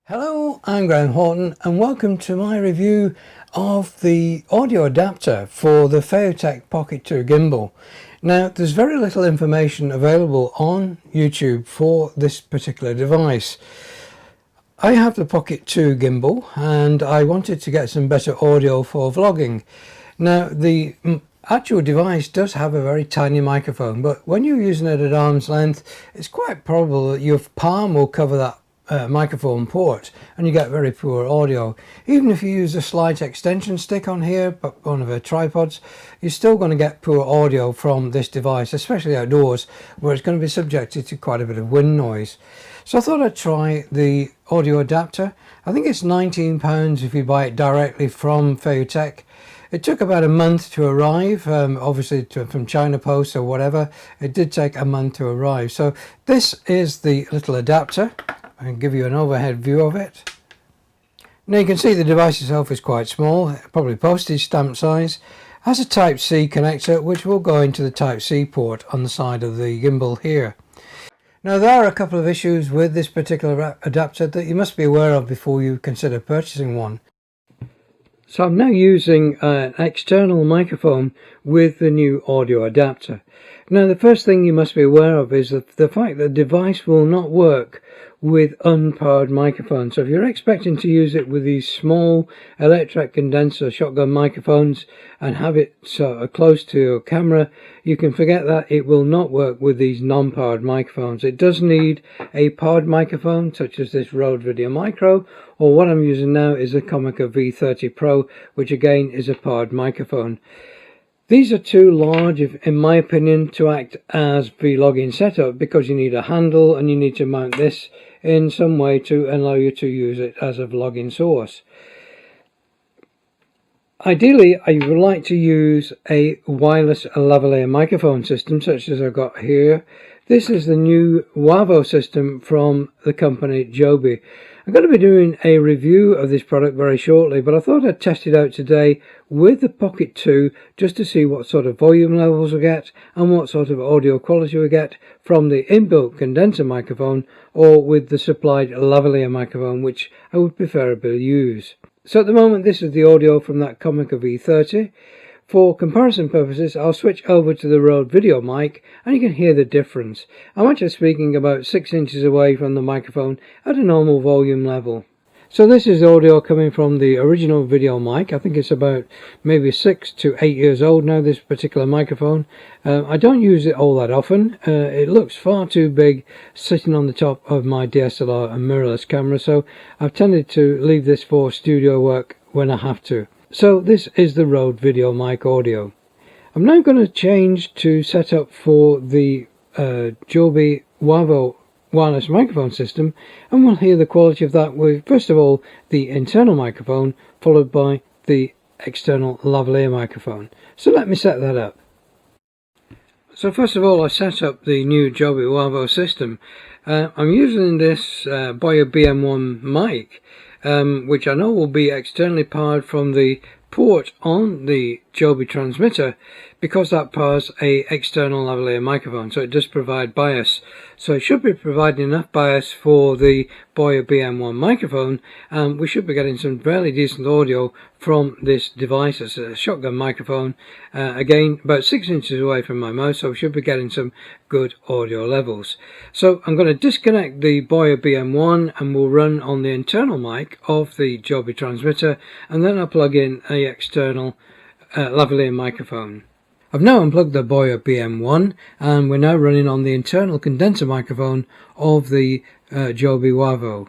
Hello, I'm Graham Horton and welcome to my review of the audio adapter for the FeiyuTech Pocket 2 gimbal. Now there's very little information available on YouTube for this particular device. I have the Pocket 2 gimbal and I wanted to get some better audio for vlogging. Now the actual device does have a very tiny microphone, but when you're using it at arm's length it's quite probable that your palm will cover that microphone port and you get very poor audio. Even if you use a slight extension stick on here, but one of the tripods, you're still going to get poor audio from this device, especially outdoors where it's going to be subjected to quite a bit of wind noise. So I thought I'd try the audio adapter. I think it's £19 if you buy it directly from FeiyuTech. It took about a month to arrive, obviously from China Post or whatever. It did take a month to arrive. So this is the little adapter. I can give you an overhead view of it. Now you can see the device itself is quite small, probably postage stamp size. Has a Type-C connector which will go into the Type-C port on the side of the gimbal here. Now there are a couple of issues with this particular adapter that you must be aware of before you consider purchasing one. So I'm now using an external microphone with the new audio adapter. Now the first thing you must be aware of is that the fact that the device will not work with unpowered microphones. So if you're expecting to use it with these small electric condenser shotgun microphones and have it sort of close to your camera, you can forget that. It will not work with these non-powered microphones. It does need a powered microphone such as this Rode Video Micro, or what I'm using now is a Comica V30 Pro, which again is a powered microphone. These are too large, in my opinion, to act as vlogging setup because you need a handle and you need to mount this in some way to allow you to use it as a vlogging source. Ideally, I would like to use a wireless lavalier microphone system such as I've got here. This is the new Wavo system from the company Joby. I'm going to be doing a review of this product very shortly, but I thought I'd test it out today with the Pocket 2 just to see what sort of volume levels we get and what sort of audio quality we get from the inbuilt condenser microphone or with the supplied lavalier microphone, which I would preferably use. So at the moment this is the audio from that Comica V30. For comparison purposes, I'll switch over to the Rode Video mic and you can hear the difference. I'm actually speaking about 6 inches away from the microphone at a normal volume level. So this is the audio coming from the original video mic. I think it's about maybe 6 to 8 years old now, this particular microphone. I don't use it all that often. It looks far too big sitting on the top of my DSLR and mirrorless camera, so I've tended to leave this for studio work when I have to. So this is the Rode Video Mic audio. I'm now going to change to setup for the Joby Wavo wireless microphone system, and we'll hear the quality of that with, first of all, the internal microphone, followed by the external lavalier microphone. So let me set that up. So first of all, I set up the new Joby Wavo system. I'm using this Boya BM1 mic, which I know will be externally powered from the port on the Joby transmitter because that powers a external lavalier microphone, so it does provide bias. So it should be providing enough bias for the Boya BM1 microphone, and we should be getting some fairly decent audio from this device. It's a shotgun microphone, again about 6 inches away from my mouth, so we should be getting some good audio levels. So I'm going to disconnect the Boya BM1 and we'll run on the internal mic of the Joby transmitter, and then I'll plug in a external lavalier microphone. I've now unplugged the Boya BM1 and we're now running on the internal condenser microphone of the Joby Wavo.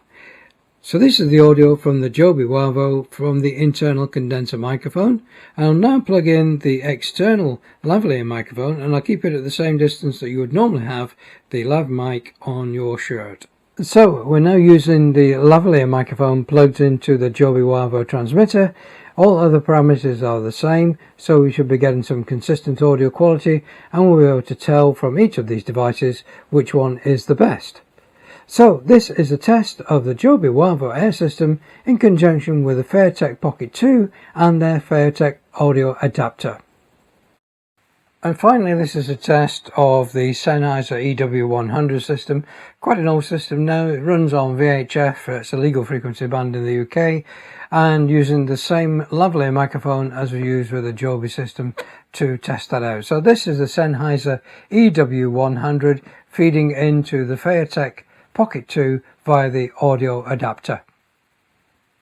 So this is the audio from the Joby Wavo from the internal condenser microphone. I'll now plug in the external lavalier microphone and I'll keep it at the same distance that you would normally have the lav mic on your shirt. So we're now using the lavalier microphone plugged into the Joby Wavo transmitter. All other parameters are the same, so we should be getting some consistent audio quality and we'll be able to tell from each of these devices which one is the best. So this is a test of the Joby Wavo Air system in conjunction with the FeiyuTech Pocket 2 and their FeiyuTech audio adapter. And finally, this is a test of the Sennheiser EW100 system. Quite an old system now. It runs on VHF. It's a legal frequency band in the UK, and using the same lavalier microphone as we use with the Joby system to test that out. So this is the Sennheiser EW100 feeding into the FeiyuTech Pocket 2 via the audio adapter.